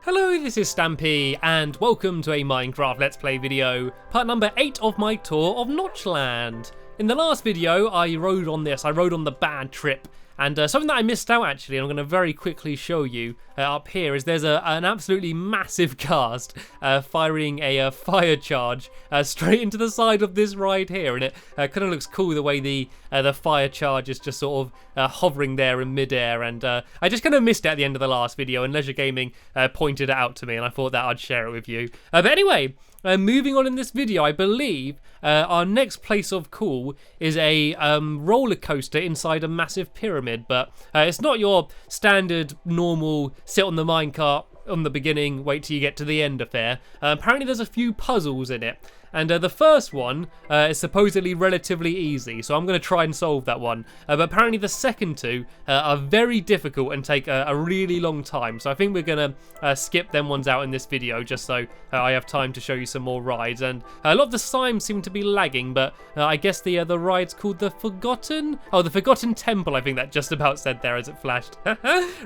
Hello, this is Stampy, and welcome to a Minecraft Let's Play video, part number 8 of my tour of Notchland. In the last video, I rode on the bad trip, and something that I missed out actually, and I'm going to very quickly show you up here, is there's an absolutely massive cast firing a fire charge straight into the side of this ride here, and it kind of looks cool the way the fire charge is just sort of hovering there in midair, and I just kind of missed it at the end of the last video, and Leisure Gaming pointed it out to me, and I thought that I'd share it with you. But anyway, moving on in this video, I believe our next place of cool is a roller coaster inside a massive pyramid, but it's not your standard normal sit on the minecart on the beginning, wait till you get to the end affair. Apparently there's a few puzzles in it. And the first one is supposedly relatively easy, so I'm going to try and solve that one. But apparently the second two are very difficult and take a really long time. So I think we're going to skip them ones out in this video, just so I have time to show you some more rides. And a lot of the signs seem to be lagging, but I guess the ride's called the Forgotten Temple, I think that just about said there as it flashed.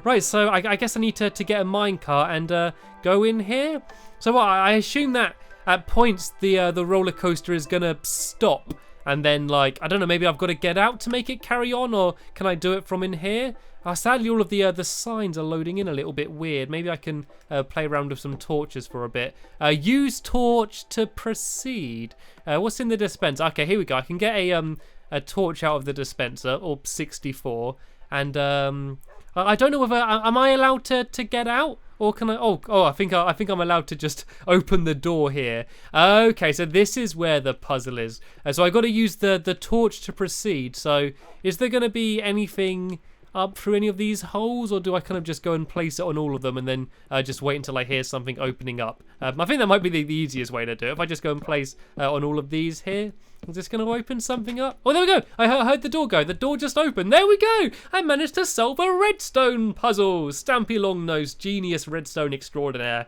Right, so I guess I need to get a minecart and go in here. So I assume that at points the roller coaster is gonna stop, and then like I don't know, maybe I've got to get out to make it carry on, or can I do it from in here? Sadly, all of the signs are loading in a little bit weird. Maybe I can play around with some torches for a bit. Use torch to proceed. What's in the dispenser? Okay, here we go. I can get a torch out of the dispenser, or 64, and I don't know whether am I allowed to get out? Or can I? Oh! I think I'm allowed to just open the door here. Okay, so this is where the puzzle is. So I got to use the torch to proceed. So is there going to be anything up through any of these holes, or do I kind of just go and place it on all of them and then just wait until I hear something opening up? I think that might be the easiest way to do it. If I just go and place on all of these here. Is this going to open something up? Oh, there we go. I heard the door go. The door just opened. There we go. I managed to solve a redstone puzzle. Stampy Longnose, genius redstone extraordinaire.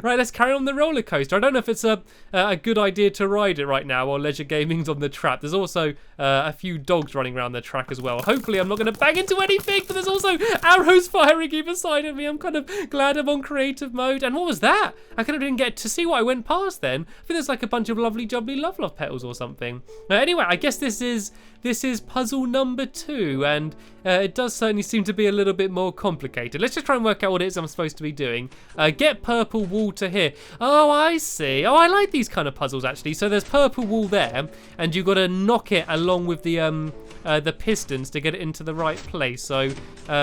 Right, let's carry on the roller coaster. I don't know if it's a good idea to ride it right now while Leisure Gaming's on the trap. There's also a few dogs running around the track as well. Hopefully I'm not going to bang into anything, but there's also arrows firing either side of me. I'm kind of glad I'm on creative mode. And what was that? I kind of didn't get to see what I went past then. I think there's like a bunch of lovely jubbly love petals or something. Anyway, I guess this is puzzle number 2, and it does certainly seem to be a little bit more complicated. Let's just try and work out what it is I'm supposed to be doing. Get purple wool to here. Oh, I see. Oh, I like these kind of puzzles actually. So there's purple wool there, and you've got to knock it along with the pistons to get it into the right place. So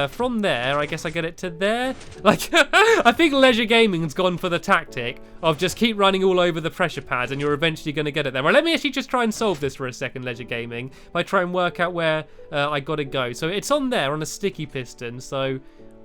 from there, I guess I get it to there. Like, I think Leisure Gaming's gone for the tactic of just keep running all over the pressure pads, and you're eventually going to get it there. Right, let me actually just try and solve this for a second, Leisure Gaming. If I try and work out where I got to go. So it's on there on a sticky piston. So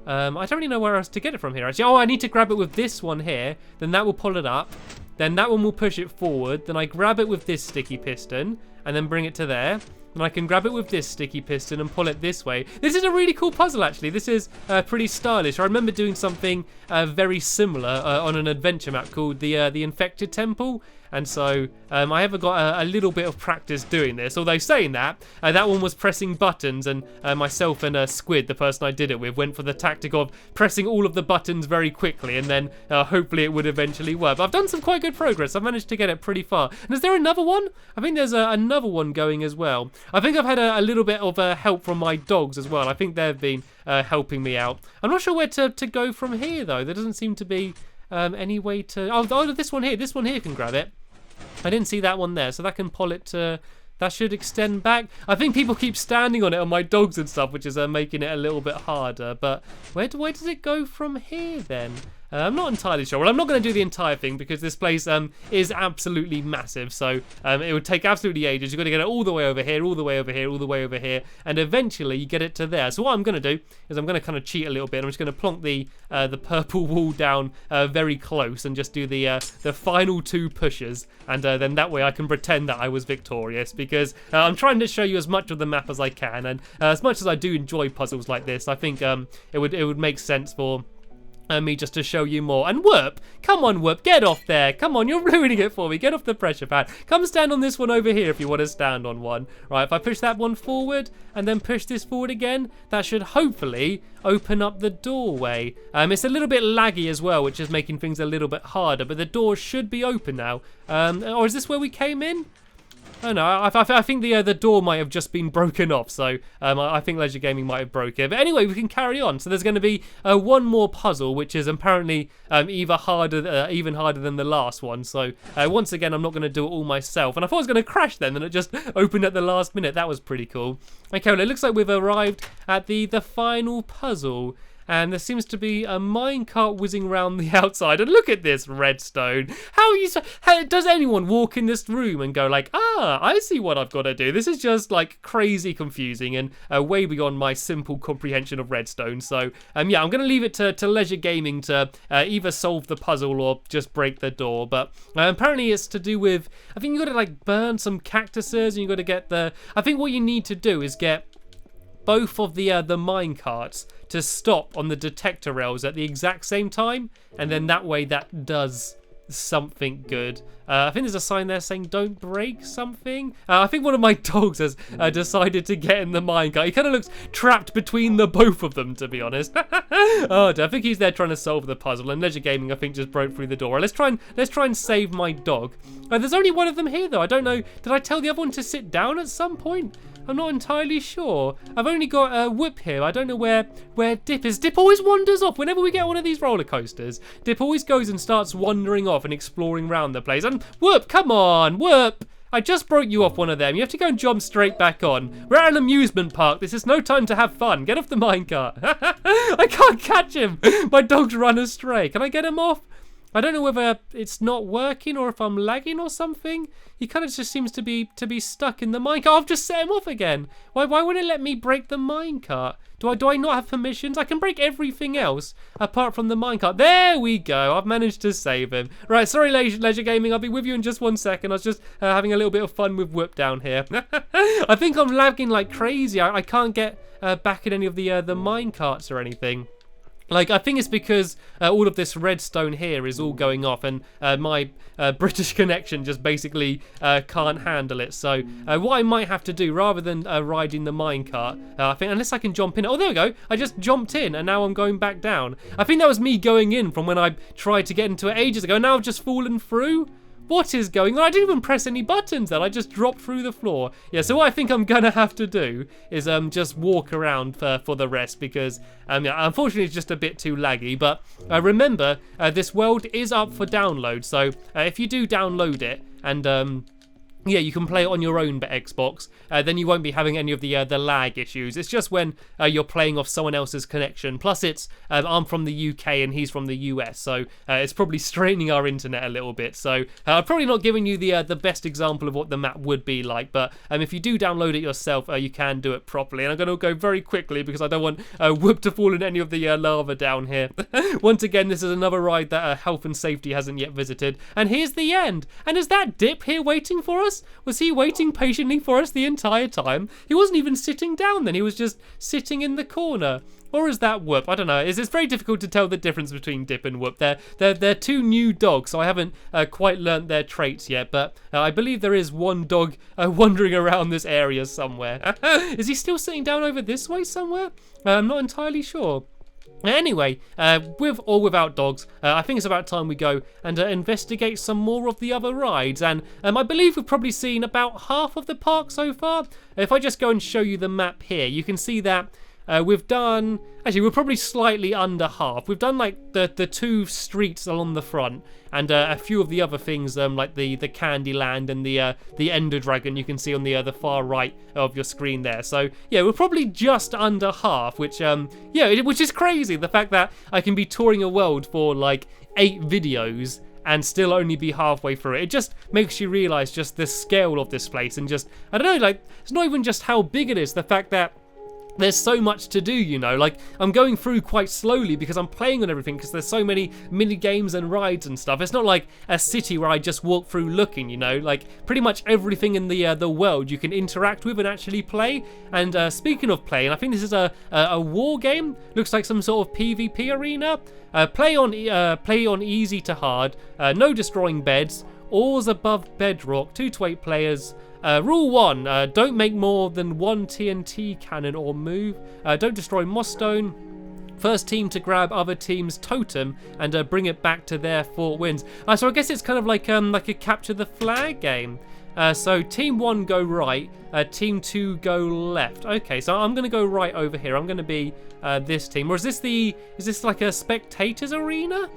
I don't really know where else to get it from here. Actually, oh, I need to grab it with this one here. Then that will pull it up. Then that one will push it forward. Then I grab it with this sticky piston and then bring it to there. And I can grab it with this sticky piston and pull it this way. This is a really cool puzzle, actually. This is pretty stylish. I remember doing something very similar on an adventure map called the Infected Temple. And so I have got a little bit of practice doing this. Although saying that, that one was pressing buttons, and myself and Squid, the person I did it with, went for the tactic of pressing all of the buttons very quickly, and then hopefully it would eventually work. But I've done some quite good progress. I've managed to get it pretty far. And is there another one? I think there's another one going as well. I think I've had a little bit of help from my dogs as well. I think they've been helping me out. I'm not sure where to go from here, though. There doesn't seem to be any way to... Oh, this one here. This one here can grab it. I didn't see that one there, so that can pull it to... That should extend back. I think people keep standing on it, on my dogs and stuff, which is making it a little bit harder. But where does it go from here, then? I'm not entirely sure. Well, I'm not going to do the entire thing because this place is absolutely massive. So it would take absolutely ages. You've got to get it all the way over here, all the way over here, all the way over here. And eventually you get it to there. So what I'm going to do is I'm going to kind of cheat a little bit. I'm just going to plonk the purple wool down very close and just do the final 2 pushes. And then that way I can pretend that I was victorious, because I'm trying to show you as much of the map as I can. And as much as I do enjoy puzzles like this, I think it would make sense for me just to show you more. And Whoop, come on Whoop, get off there. Come on, you're ruining it for me. Get off the pressure pad. Come stand on this one over here if you want to stand on one. Right, if I push that one forward and then push this forward again, that should hopefully open up the doorway. It's a little bit laggy as well, which is making things a little bit harder, but the door should be open now. Or is this where we came in? Oh no, I think the door might have just been broken off, so I think Leisure Gaming might have broke it. But anyway, we can carry on. So there's going to be one more puzzle, which is apparently even harder than the last one. So once again, I'm not going to do it all myself. And I thought I was going to crash then, and it just opened at the last minute. That was pretty cool. Okay, well, it looks like we've arrived at the final puzzle. And there seems to be a minecart whizzing around the outside. And look at this redstone. How does anyone walk in this room and go like, I see what I've got to do? This is just like crazy confusing and way beyond my simple comprehension of redstone. So yeah, I'm going to leave it to Leisure Gaming to either solve the puzzle or just break the door. But apparently it's to do with, I think you got to like burn some cactuses and you got to get I think what you need to do is get both of the minecarts to stop on the detector rails at the exact same time, and then that way that does something good. I think there's a sign there saying don't break something. I think one of my dogs has decided to get in the minecart. He kind of looks trapped between the both of them, to be honest. Oh, I think he's there trying to solve the puzzle, and Leisure Gaming I think just broke through the door. Let's try and save my dog. There's only one of them here though. I don't know, did I tell the other one to sit down at some point? I'm not entirely sure. I've only got a Whoop here. I don't know where Dip is. Dip always wanders off whenever we get one of these roller coasters. Dip always goes and starts wandering off and exploring around the place. And Whoop, come on, Whoop. I just broke you off one of them. You have to go and jump straight back on. We're at an amusement park. This is no time to have fun. Get off the minecart. I can't catch him. My dog's run astray. Can I get him off? I don't know whether it's not working or if I'm lagging or something. He kind of just seems to be stuck in the minecart. I've just set him off again. Why wouldn't it let me break the minecart? Do I not have permissions? I can break everything else apart from the minecart. There we go. I've managed to save him. Right, sorry, Leisure Gaming. I'll be with you in just 1 second. I was just having a little bit of fun with Whoop down here. I think I'm lagging like crazy. I can't get back in any of the minecarts or anything. Like, I think it's because all of this redstone here is all going off and my British connection just basically can't handle it. So what I might have to do, rather than riding the minecart, I think, unless I can jump in. Oh, there we go. I just jumped in and now I'm going back down. I think that was me going in from when I tried to get into it ages ago. Now I've just fallen through. What is going on? I didn't even press any buttons then. I just dropped through the floor. Yeah, so what I think I'm going to have to do is just walk around for the rest because yeah, unfortunately it's just a bit too laggy. But remember, this world is up for download. So if you do download it and yeah, you can play it on your own Xbox. Then you won't be having any of the lag issues. It's just when you're playing off someone else's connection. Plus, it's I'm from the UK and he's from the US, so it's probably straining our internet a little bit. So I'm probably not giving you the best example of what the map would be like. But if you do download it yourself, you can do it properly. And I'm going to go very quickly because I don't want Whoop to fall in any of the lava down here. Once again, this is another ride that Health and Safety hasn't yet visited. And here's the end. And is that Dip here waiting for us? Was he waiting patiently for us the entire time? He wasn't even sitting down then, he was just sitting in the corner. Or is that Whoop? I don't know. It's very difficult to tell the difference between Dip and Whoop. They're two new dogs, so I haven't quite learnt their traits yet, but I believe there is one dog wandering around this area somewhere. Is he still sitting down over this way somewhere? I'm not entirely sure. Anyway, with or without dogs, I think it's about time we go and investigate some more of the other rides. And I believe we've probably seen about half of the park so far. If I just go and show you the map here, you can see that we've done, actually we're probably slightly under half. We've done like the two streets along the front and a few of the other things like the Candyland and the Ender Dragon you can see on the far right of your screen there. So yeah, we're probably just under half, which yeah, which is crazy. The fact that I can be touring a world for like 8 videos and still only be halfway through it. It just makes you realise just the scale of this place and just, I don't know, like it's not even just how big it is, the fact that there's so much to do, you know, like I'm going through quite slowly because I'm playing on everything because there's so many mini games and rides and stuff. It's not like a city where I just walk through looking, you know, like pretty much everything in the world you can interact with and actually play. And speaking of playing, I think this is a war game. Looks like some sort of PvP arena. Play on easy to hard. No destroying beds. Ores above bedrock. 2 to 8 players. Rule 1, don't make more than 1 TNT cannon or move. Don't destroy moss stone. First team to grab other team's totem and bring it back to their fort wins. So I guess it's kind of like a capture the flag game. So team 1 go right, team 2 go left. Okay, so I'm gonna go right over here. I'm gonna be this team. Or is this like a spectators arena?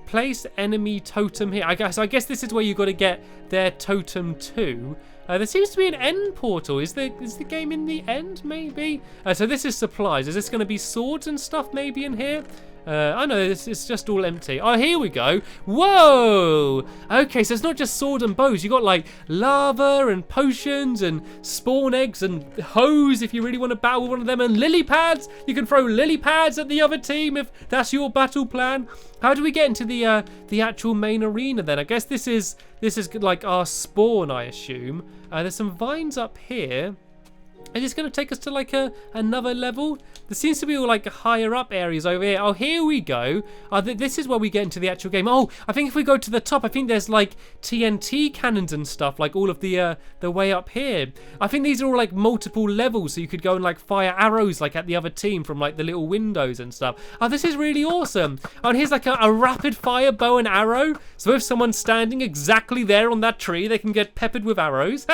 Place enemy totem here. I guess this is where you got to get their totem too. There seems to be an end portal. Is the game in the end? Maybe. So this is supplies. Is this going to be swords and stuff maybe in here? I know it's just all empty. Oh, here we go. Whoa! Okay, so it's not just sword and bows. You got like lava and potions and spawn eggs and hose if you really want to battle with one of them, and lily pads. You can throw lily pads at the other team if that's your battle plan. How do we get into the actual main arena then? I guess this is like our spawn, I assume. There's some vines up here. Is this going to take us to like another level? There seems to be all like higher up areas over here. Oh, here we go. This is where we get into the actual game. Oh, I think if we go to the top, I think there's like TNT cannons and stuff, like all of the way up here. I think these are all like multiple levels, so you could go and like fire arrows like at the other team from like the little windows and stuff. Oh, this is really awesome. Oh, and here's like a rapid fire bow and arrow. So if someone's standing exactly there on that tree, they can get peppered with arrows.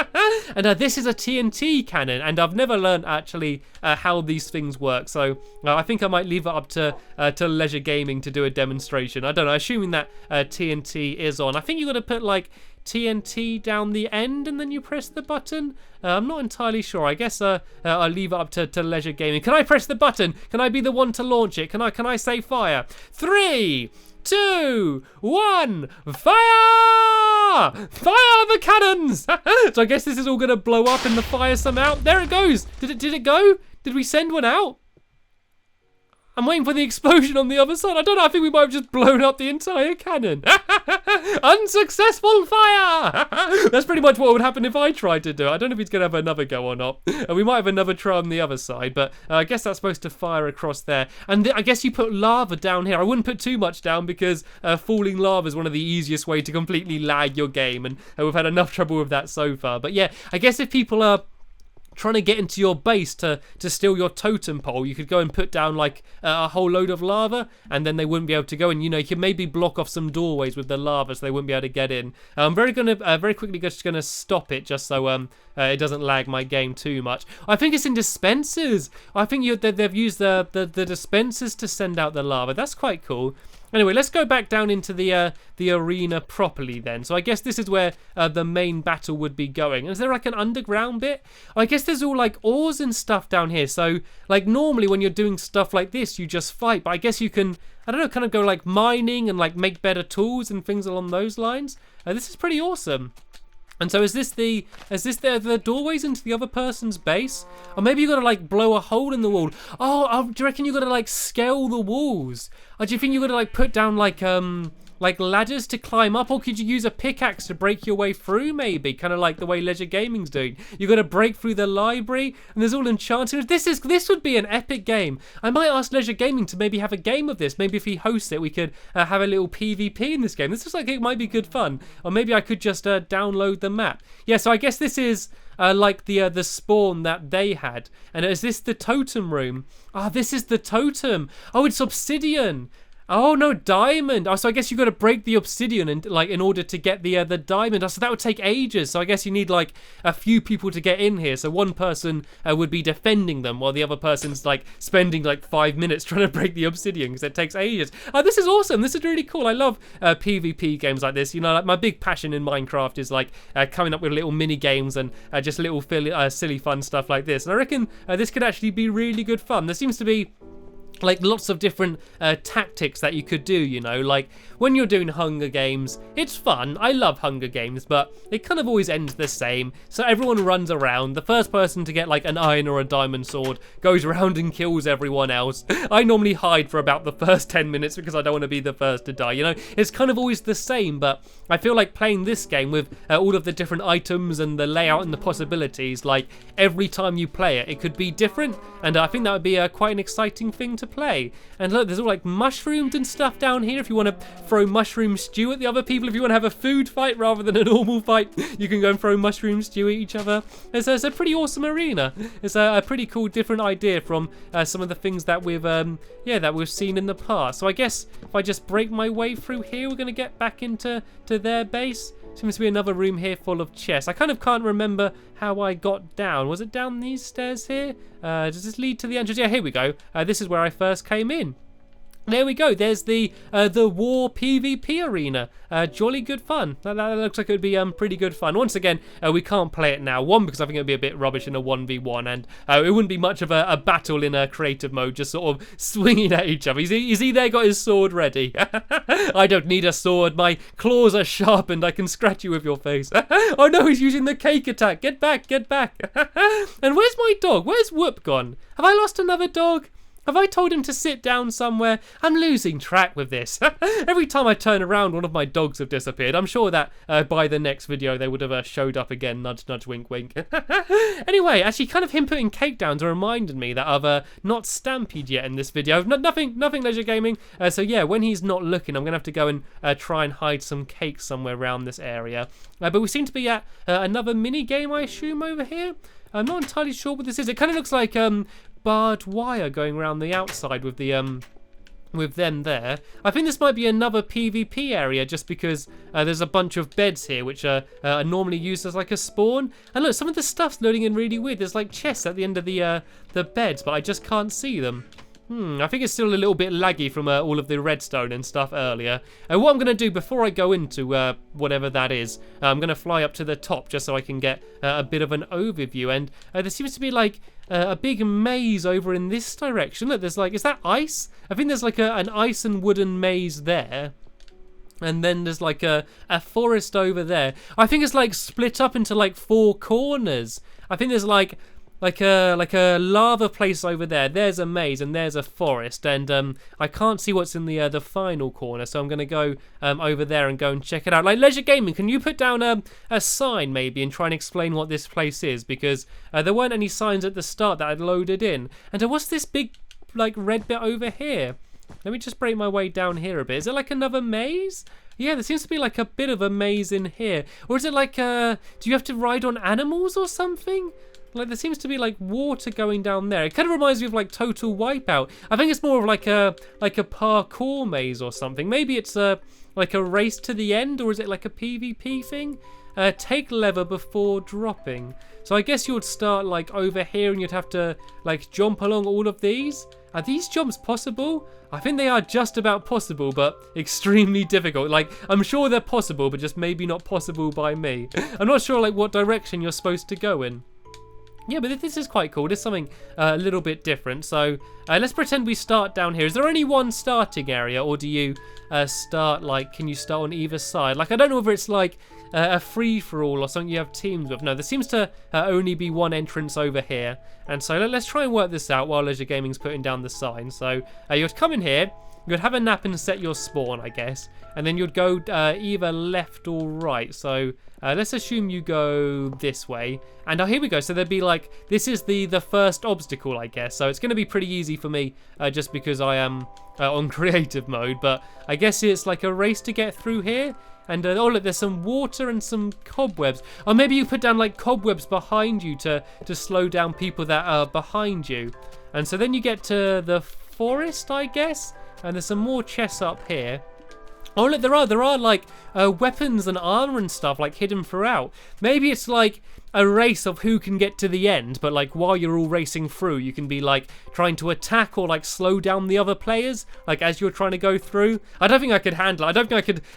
And this is a TNT cannon, and I've never learned actually how these things work, so I think I might leave it up to Leisure Gaming to do a demonstration. I don't know, assuming that TNT is on. I think you got to put like TNT down the end and then you press the button. I'm not entirely sure. I guess I'll leave it up to Leisure Gaming. Can I press the button? Can I be the one to launch it? Can I say fire? 3, 2, 1, fire! Fire the cannons! So I guess this is all going to blow up in the fire somehow. There it goes. Did it go? Did we send one out? I'm waiting for the explosion on the other side. I don't know. I think we might have just blown up the entire cannon. Unsuccessful fire! That's pretty much what would happen if I tried to do it. I don't know if he's going to have another go or not. We might have another try on the other side, but I guess that's supposed to fire across there. And I guess you put lava down here. I wouldn't put too much down because falling lava is one of the easiest way to completely lag your game, and we've had enough trouble with that so far. But yeah, I guess if people are trying to get into your base to steal your totem pole, you could go and put down like a whole load of lava, and then they wouldn't be able to go in. You know, you could maybe block off some doorways with the lava so they wouldn't be able to get in. I'm very quickly just gonna stop it just so it doesn't lag my game too much. I think it's in dispensers. I think they've used the dispensers to send out the lava. That's quite cool. Anyway, let's go back down into the arena properly then. So I guess this is where the main battle would be going. Is there like an underground bit? I guess there's all like ores and stuff down here. So like normally when you're doing stuff like this, you just fight. But I guess you can, I don't know, kind of go like mining and like make better tools and things along those lines. This is pretty awesome. And so is this the doorways into the other person's base? Or maybe you got to like blow a hole in the wall. Oh, do you reckon you got to like scale the walls? Or do you think you got to like put down like ladders to climb up? Or could you use a pickaxe to break your way through maybe? Kind of like the way Leisure Gaming's doing. You got to break through the library and there's all enchanted. This would be an epic game. I might ask Leisure Gaming to maybe have a game of this. Maybe if he hosts it, we could have a little PvP in this game. This looks like it might be good fun. Or maybe I could just download the map. Yeah, so I guess this is like the spawn that they had. And is this the totem room? Ah, this is the totem. Oh, it's obsidian. Oh no, diamond. Oh, so I guess you got to break the obsidian in order to get the diamond. Oh, so that would take ages. So I guess you need like a few people to get in here. So one person would be defending them while the other person's like spending like 5 minutes trying to break the obsidian because it takes ages. Oh, this is awesome. This is really cool. I love PvP games like this. You know, like my big passion in Minecraft is like coming up with little mini games and just little silly fun stuff like this. And I reckon this could actually be really good fun. There seems to be like lots of different tactics that you could do, you know, like when you're doing Hunger Games, it's fun. I love Hunger Games, but it kind of always ends the same. So everyone runs around. The first person to get like an iron or a diamond sword goes around and kills everyone else. I normally hide for about the first 10 minutes because I don't want to be the first to die, you know. It's kind of always the same, but I feel like playing this game with all of the different items and the layout and the possibilities, like every time you play it, it could be different, and I think that would be quite an exciting thing to play. And look, there's all like mushrooms and stuff down here if you want to throw mushroom stew at the other people. If you want to have a food fight rather than a normal fight, you can go and throw mushroom stew at each other. It's a pretty awesome arena. It's a pretty cool different idea from some of the things that we've seen in the past. So I guess if I just break my way through here, we're going to get back into their base. Seems to be another room here full of chests. I kind of can't remember how I got down. Was it down these stairs here? Does this lead to the entrance? Yeah, here we go. This is where I first came in. There we go. There's the war PvP arena. Jolly good fun. That looks like it would be pretty good fun. Once again, we can't play it now. One, because I think it would be a bit rubbish in a 1v1, and it wouldn't be much of a battle in a creative mode, just sort of swinging at each other. Is he there got his sword ready? I don't need a sword. My claws are sharpened. I can scratch you with your face. Oh no, he's using the cake attack. Get back, get back. And where's my dog? Where's Whoop gone? Have I lost another dog? Have I told him to sit down somewhere? I'm losing track with this. Every time I turn around, one of my dogs have disappeared. I'm sure that by the next video, they would have showed up again. Nudge, nudge, wink, wink. Anyway, actually, kind of him putting cake down reminded me that I've not stampied yet in this video. Nothing Leisure Gaming. So yeah, when he's not looking, I'm going to have to go and try and hide some cake somewhere around this area. But we seem to be at another mini game, I assume, over here. I'm not entirely sure what this is. It kind of looks like barbed wire going around the outside with the with them there. I think this might be another PvP area just because there's a bunch of beds here which are normally used as like a spawn. And look, some of the stuff's loading in really weird. There's like chests at the end of the beds, but I just can't see them. I think it's still a little bit laggy from all of the redstone and stuff earlier. What I'm going to do before I go into whatever that is, I'm going to fly up to the top just so I can get a bit of an overview. And there seems to be like a big maze over in this direction. Look, there's like, is that ice? I think there's like an ice and wooden maze there. And then there's like a forest over there. I think it's like split up into like 4 corners. I think there's like a lava place over there. There's a maze and there's a forest, and I can't see what's in the final corner, so I'm gonna go over there and go and check it out. Like Leisure Gaming, can you put down a sign maybe and try and explain what this place is, because there weren't any signs at the start that I'd loaded in. And what's this big like red bit over here? Let me just break my way down here a bit. Is it like another maze? Yeah, there seems to be like a bit of a maze in here. Or is it like do you have to ride on animals or something? Like there seems to be like water going down there. It kind of reminds me of like Total Wipeout. I think it's more of like a parkour maze or something. Maybe it's like a race to the end, or is it like a PvP thing? Take lever before dropping. So I guess you would start like over here and you'd have to like jump along all of these. Are these jumps possible? I think they are just about possible, but extremely difficult. Like, I'm sure they're possible, but just maybe not possible by me. I'm not sure like what direction you're supposed to go in. Yeah, but this is quite cool. There's something a little bit different. So let's pretend we start down here. Is there only one starting area, or do you start like, can you start on either side? Like, I don't know whether it's like a free-for-all or something you have teams with. No, there seems to only be one entrance over here. And so let's try and work this out while Leisure Gaming's putting down the sign. So you'd come in here, you'd have a nap and set your spawn, I guess. And then you'd go either left or right. So let's assume you go this way. And here we go. So there'd be like, this is the first obstacle, I guess. So it's going to be pretty easy for me just because I am on creative mode. But I guess it's like a race to get through here. And oh look, there's some water and some cobwebs. Or maybe you put down like cobwebs behind you to slow down people that are behind you. And so then you get to the forest, I guess. And there's some more chests up here. Oh look, there are like weapons and armor and stuff like hidden throughout. Maybe it's like a race of who can get to the end, but like while you're all racing through, you can be like trying to attack or like slow down the other players, like as you're trying to go through. I don't think I could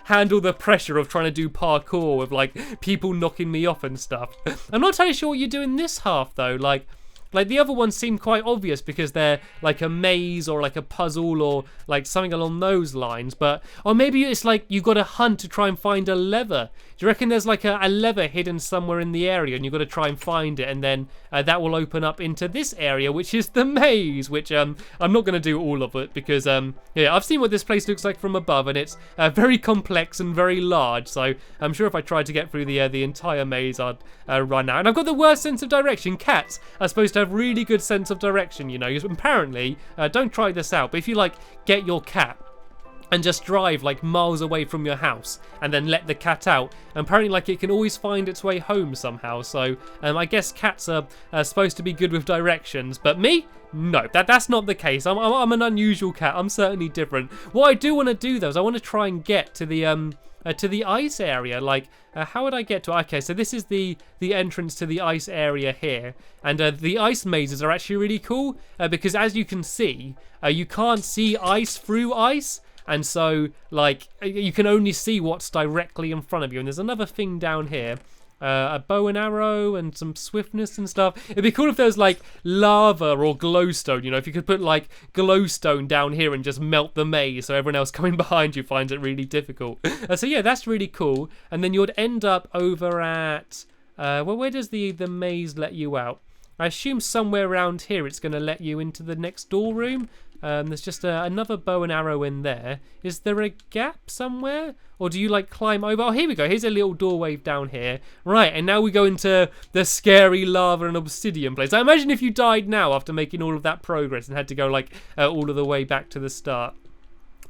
handle the pressure of trying to do parkour with like people knocking me off and stuff. I'm not entirely sure what you do in this half though. Like, Like, the other ones seem quite obvious because they're like a maze or like a puzzle or like something along those lines. But, or maybe it's like you got to hunt to try and find a lever. Do you reckon there's like a lever hidden somewhere in the area and you've got to try and find it, and then that will open up into this area, which is the maze, which I'm not going to do all of it because, yeah, I've seen what this place looks like from above, and it's very complex and very large, so I'm sure if I tried to get through the entire maze, I'd run out. And I've got the worst sense of direction. Cats are supposed to have really good sense of direction, you know. Apparently, don't try this out, but if you, like, get your cat and just drive like miles away from your house and then let the cat out, apparently like it can always find its way home somehow. So I guess cats are supposed to be good with directions, but me, no, that's not the case. I'm an unusual cat. I'm certainly different. What I do want to do though is I want to try and get to the ice area. Like, how would I get to it? Okay, so this is the entrance to the ice area here, and the ice mazes are actually really cool because, as you can see, you can't see ice through ice. And so, like, you can only see what's directly in front of you. And there's another thing down here. A bow and arrow and some swiftness and stuff. It'd be cool if there was, like, lava or glowstone. You know, if you could put, like, glowstone down here and just melt the maze so everyone else coming behind you finds it really difficult. So, yeah, that's really cool. And then you'd end up over at... well, where does the maze let you out? I assume somewhere around here it's going to let you into the next door room. There's just another bow and arrow in there. Is there a gap somewhere? Or do you like climb over? Oh, here we go. Here's a little doorway down here. Right, and now we go into the scary lava and obsidian place. I imagine if you died now after making all of that progress and had to go like all of the way back to the start.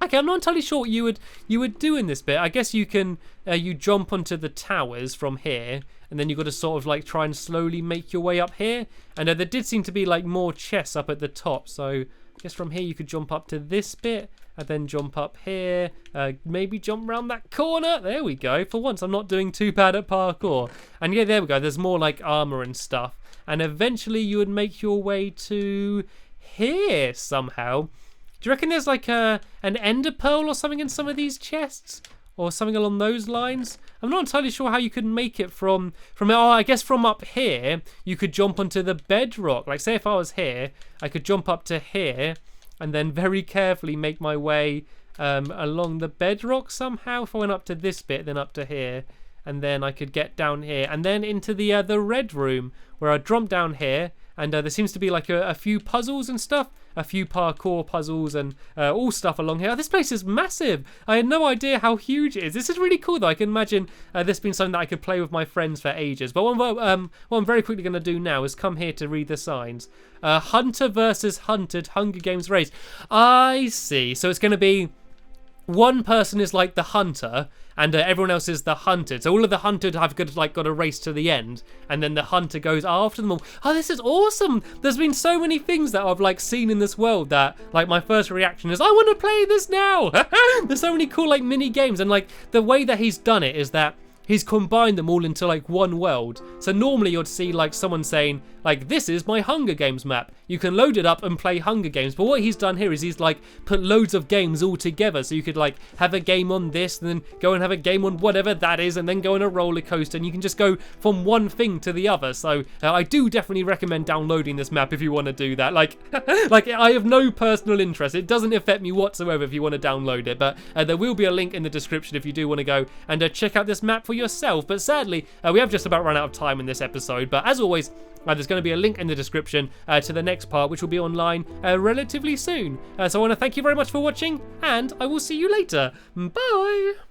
Okay, I'm not entirely sure what you would do in this bit. I guess you can you jump onto the towers from here, and then you've got to sort of like try and slowly make your way up here. And there did seem to be like more chests up at the top, so I guess from here you could jump up to this bit, and then jump up here, maybe jump around that corner. There we go. For once, I'm not doing too bad at parkour. And yeah, there we go. There's more like armor and stuff. And eventually you would make your way to here somehow. Do you reckon there's like an ender pearl or something in some of these chests? Or something along those lines? I'm not entirely sure how you could make it from oh, I guess from up here, you could jump onto the bedrock. Like, say if I was here, I could jump up to here, and then very carefully make my way along the bedrock somehow. If I went up to this bit, then up to here, and then I could get down here, and then into the red room, where I'd jump down here, and there seems to be like a few puzzles and stuff, a few parkour puzzles and all stuff along here. This place is massive. I had no idea how huge it is. This is really cool though. I can imagine this being something that I could play with my friends for ages. But what I'm very quickly going to do now is come here to read the signs. Hunter versus hunted, Hunger Games race. I see. So it's going to be one person is like the hunter, and everyone else is the hunted. So all of the hunted have got a race to the end, and then the hunter goes after them all. Oh, this is awesome! There's been so many things that I've like seen in this world that like my first reaction is I want to play this now. There's so many cool like mini games, and like the way that he's done it is that he's combined them all into like one world. So normally you'd see like someone saying like, this is my Hunger Games map. You can load it up and play Hunger Games. But what he's done here is he's like put loads of games all together. So you could like have a game on this, and then go and have a game on whatever that is, and then go on a roller coaster, and you can just go from one thing to the other. So I do definitely recommend downloading this map if you want to do that. Like, like I have no personal interest. It doesn't affect me whatsoever if you want to download it. But there will be a link in the description if you do want to go and check out this map for yourself. But sadly, we have just about run out of time in this episode. But as always, there's going to be a link in the description to the next part, which will be online relatively soon. So I want to thank you very much for watching, and I will see you later. Bye!